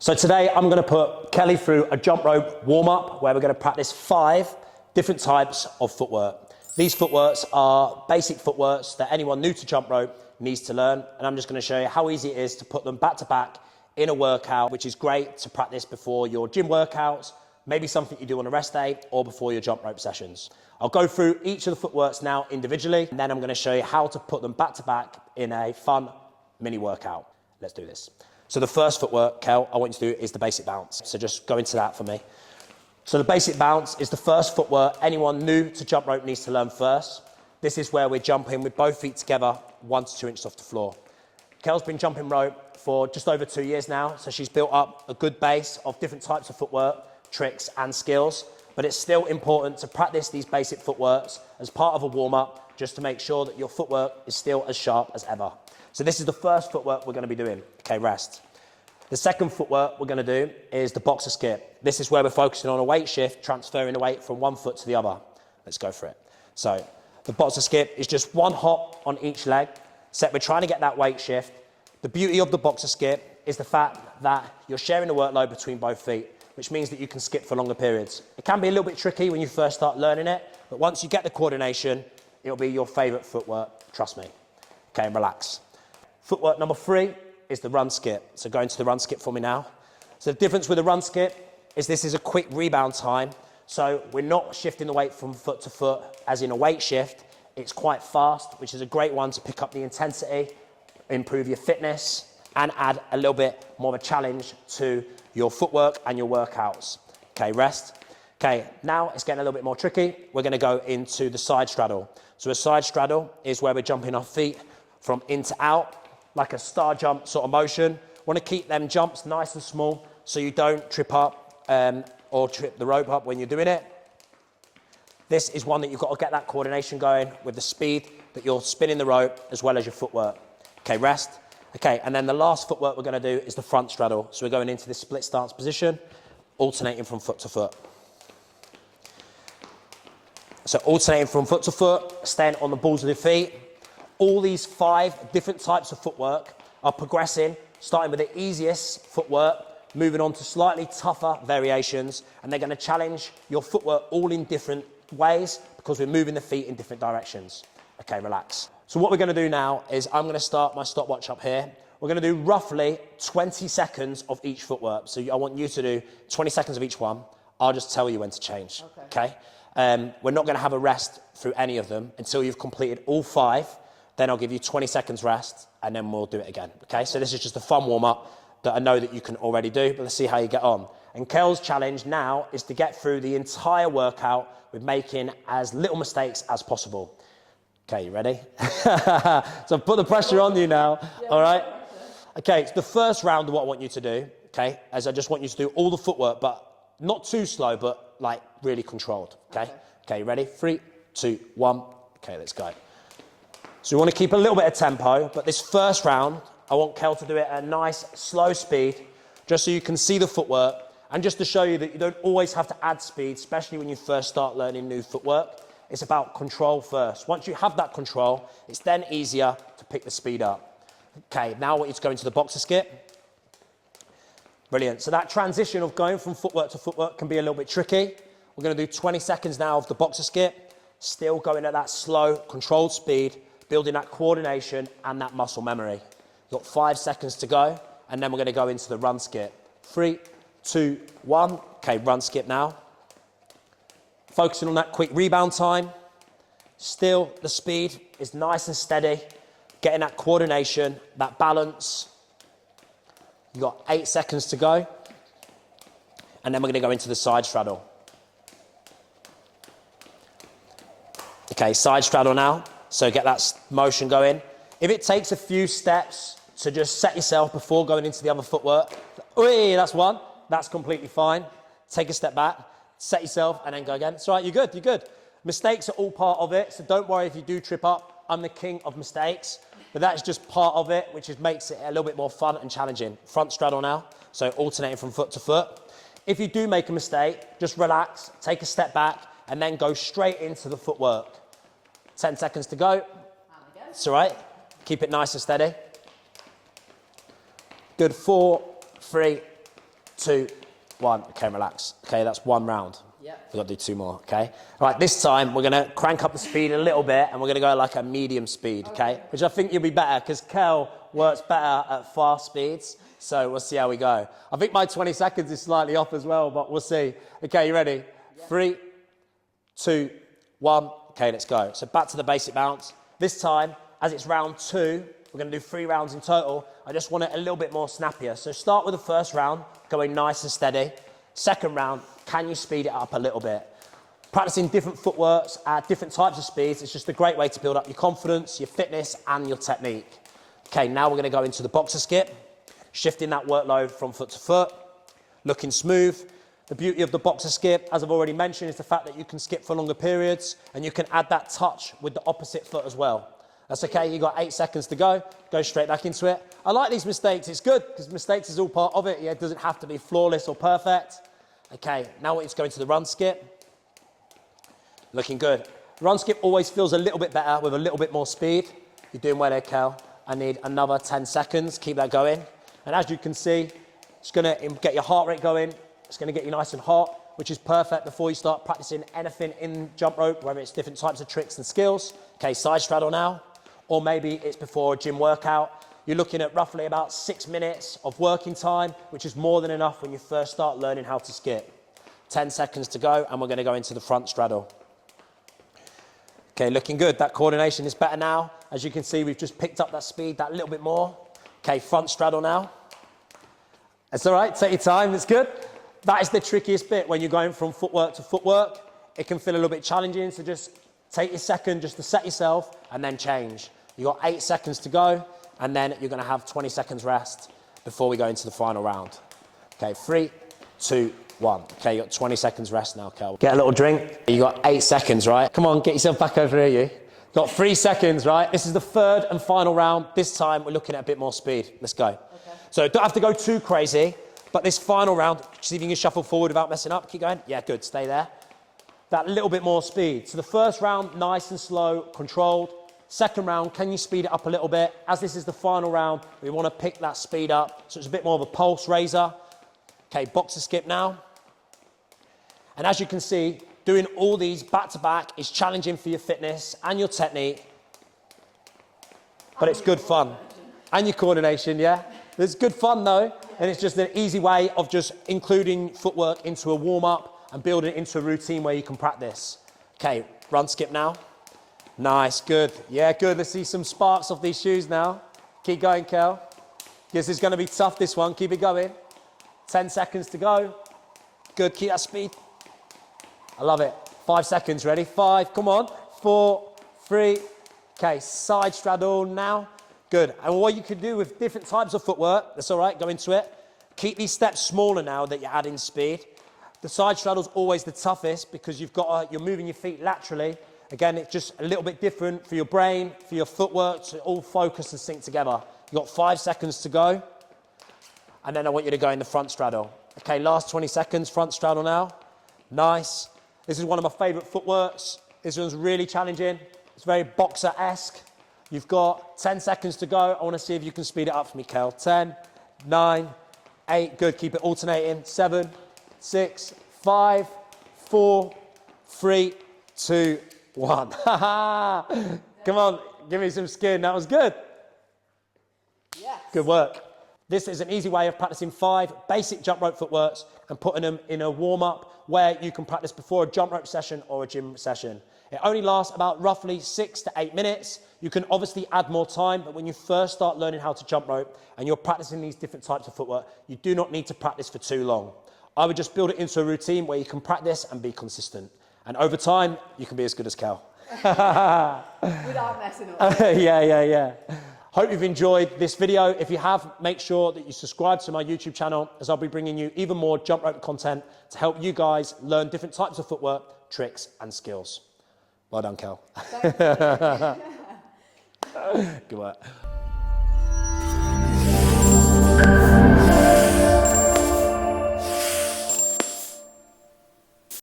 So today I'm going to put Kelly through a jump rope warm-up where we're going to practice 5 different types of footwork. These footworks are basic footworks that anyone new to jump rope needs to learn, and I'm just going to show you how easy it is to put them back to back in a workout, which is great to practice before your gym workouts, maybe something you do on a rest day or before your jump rope sessions. I'll go through each of the footworks now individually, and then I'm going to show you how to put them back to back in a fun mini workout. Let's do this. So the first footwork, Kel, I want you to do is the basic bounce. So just go into that for me. So the basic bounce is the first footwork anyone new to jump rope needs to learn first. This is where we're jumping with both feet together, 1 to 2 inches off the floor. Kel's been jumping rope for just over 2 years now, so she's built up a good base of different types of footwork, tricks and skills, but it's still important to practice these basic footworks as part of a warm-up, just to make sure that your footwork is still as sharp as ever. So this is the first footwork we're going to be doing. Okay, rest. The second footwork we're going to do is the boxer skip. This is where we're focusing on a weight shift, transferring the weight from one foot to the other. Let's go for it. So the boxer skip is just 1 hop on each leg. So we're trying to get that weight shift. The beauty of the boxer skip is the fact that you're sharing the workload between both feet, which means that you can skip for longer periods. It can be a little bit tricky when you first start learning it, but once you get the coordination, it'll be your favorite footwork, trust me. Okay, relax. Footwork number 3 is the run skip. So go into the run skip for me now. So the difference with the run skip is this is a quick rebound time. So we're not shifting the weight from foot to foot as in a weight shift. It's quite fast, which is a great one to pick up the intensity, improve your fitness, and add a little bit more of a challenge to your footwork and your workouts. Okay, rest. Okay, now it's getting a little bit more tricky. We're going to go into the side straddle. So a side straddle is where we're jumping our feet from in to out, like a star jump sort of motion. Want to keep them jumps nice and small so you don't trip up or trip the rope up when you're doing it. This is one that you've got to get that coordination going with the speed that you're spinning the rope as well as your footwork. Okay, rest. Okay, and then the last footwork we're going to do is the front straddle. So we're going into this split stance position, alternating from foot to foot. So alternating from foot to foot, staying on the balls of the feet. All these 5 different types of footwork are progressing, starting with the easiest footwork, moving on to slightly tougher variations, and they're going to challenge your footwork all in different ways because we're moving the feet in different directions. Okay, relax. So what we're going to do now is I'm going to start my stopwatch up here. We're going to do roughly 20 seconds of each footwork. So I want you to do 20 seconds of each one. I'll just tell you when to change. Okay? We're not going to have a rest through any of them until you've completed all 5. Then I'll give you 20 seconds rest, and then we'll do it again. Okay? So this is just a fun warm-up that I know that you can already do, but let's see how you get on. And Kel's challenge now is to get through the entire workout with making as little mistakes as possible. Okay, you ready? So put the pressure on you now, all right? Okay, so the first round of what I want you to do, okay, is I just want you to do all the footwork, but not too slow, but like really controlled, okay? Okay, you ready? 3, 2, 1. Okay, let's go. So we want to keep a little bit of tempo, but this first round, I want Kel to do it at a nice, slow speed, just so you can see the footwork, and just to show you that you don't always have to add speed, especially when you first start learning new footwork. It's about control first. Once you have that control, it's then easier to pick the speed up. Okay, now I want you to go into the boxer skip. Brilliant. So that transition of going from footwork to footwork can be a little bit tricky. We're going to do 20 seconds now of the boxer skip, still going at that slow, controlled speed, building that coordination and that muscle memory. You've got 5 seconds to go, and then we're going to go into the run skip. 3, 2, 1. Okay, run skip now. Focusing on that quick rebound time. Still, the speed is nice and steady. Getting that coordination, that balance. You've got 8 seconds to go. And then we're going to go into the side straddle. Okay, side straddle now. So get that motion going. If it takes a few steps to just set yourself before going into the other footwork, that's one. That's completely fine. Take a step back, set yourself, and then go again. It's all right, you're good, you're good. Mistakes are all part of it, so don't worry if you do trip up. I'm the king of mistakes, but that's just part of it, which makes it a little bit more fun and challenging. Front straddle now, so alternating from foot to foot. If you do make a mistake, just relax, take a step back, and then go straight into the footwork. 10 seconds to go. It's all right. Keep it nice and steady. Good. 4, 3, 2, 1. Okay, relax. Okay, that's 1 round. Yeah. We've got to do 2 more, okay? All right, this time we're going to crank up the speed a little bit and we're going to go like a medium speed, okay? Which I think you'll be better because Kel works better at fast speeds. So we'll see how we go. I think my 20 seconds is slightly off as well, but we'll see. Okay, you ready? Yeah. 3, 2, 1. Okay, let's go. So back to the basic bounce. This time, as it's round 2, we're going to do 3 rounds in total. I just want it a little bit more snappier. So start with the first round, going nice and steady. Second round, can you speed it up a little bit? Practicing different footworks at different types of speeds is just a great way to build up your confidence, your fitness, and your technique. Okay, now we're going to go into the boxer skip, shifting that workload from foot to foot, looking smooth. The beauty of the boxer skip, as I've already mentioned, is the fact that you can skip for longer periods and you can add that touch with the opposite foot as well. That's okay, you've got 8 seconds to go straight back into it. I like these mistakes, it's good because mistakes is all part of it. Yeah, it doesn't have to be flawless or perfect. Okay, now it's going to the run skip. Looking good. Run skip always feels a little bit better with a little bit more speed. You're doing well there, Kel. I need another 10 seconds, keep that going. And as you can see, it's gonna get your heart rate going. It's gonna get you nice and hot, which is perfect before you start practicing anything in jump rope, whether it's different types of tricks and skills. Okay, side straddle now, or maybe it's before a gym workout. You're looking at roughly about 6 minutes of working time, which is more than enough when you first start learning how to skip. 10 seconds to go, and we're gonna go into the front straddle. Okay, looking good. That coordination is better now. As you can see, we've just picked up that speed that little bit more. Okay, front straddle now. That's all right, take your time, it's good. That is the trickiest bit when you're going from footwork to footwork. It can feel a little bit challenging, so just take your second just to set yourself and then change. You've got 8 seconds to go, and then you're gonna have 20 seconds rest before we go into the final round. Okay, 3, 2, 1. Okay, you got 20 seconds rest now, Kel. Get a little drink. You got 8 seconds, right? Come on, get yourself back over here, you. Got 3 seconds, right? This is the third and final round. This time, we're looking at a bit more speed. Let's go. Okay. So don't have to go too crazy, but this final round, see if you can shuffle forward without messing up. Keep going. Yeah, good, stay there. That little bit more speed. So the first round, nice and slow, controlled. Second round, can you speed it up a little bit? As this is the final round, we want to pick that speed up, so it's a bit more of a pulse raiser. Okay, boxer skip now. And as you can see, doing all these back-to-back is challenging for your fitness and your technique, but it's good fun. And your coordination, yeah? It's good fun though, and it's just an easy way of just including footwork into a warm-up and building it into a routine where you can practice. Okay, run skip now. Nice, good. Yeah, good. Let's see some sparks off these shoes now. Keep going, Kel. This is going to be tough, this one. Keep it going. 10 seconds to go. Good, keep that speed. I love it. 5 seconds, ready? 5, come on. 4, 3. Okay, side straddle now. Good. And what you can do with different types of footwork, that's all right, go into it. Keep these steps smaller now that you're adding speed. The side straddle's always the toughest because you're moving your feet laterally. Again, it's just a little bit different for your brain, for your footwork to all focus and sync together. You've got 5 seconds to go. And then I want you to go in the front straddle. Okay, last 20 seconds, front straddle now. Nice. This is one of my favorite footworks. This one's really challenging. It's very boxer-esque. You've got 10 seconds to go. I want to see if you can speed it up for me, Kel. 10, 9, 8. Good, keep it alternating. 7, 6, 5, 4, 3, 2, 1. Come on, give me some skin. That was good. Yes. Good work. This is an easy way of practicing 5 basic jump rope footworks and putting them in a warm-up where you can practice before a jump rope session or a gym session. It only lasts about roughly 6 to 8 minutes. You can obviously add more time, but when you first start learning how to jump rope and you're practicing these different types of footwork, you do not need to practice for too long. I would just build it into a routine where you can practice and be consistent. And over time, you can be as good as Kel. Without messing up. Yeah. Hope you've enjoyed this video. If you have, make sure that you subscribe to my YouTube channel as I'll be bringing you even more jump rope content to help you guys learn different types of footwork, tricks and skills. Well done, Kel. Good work.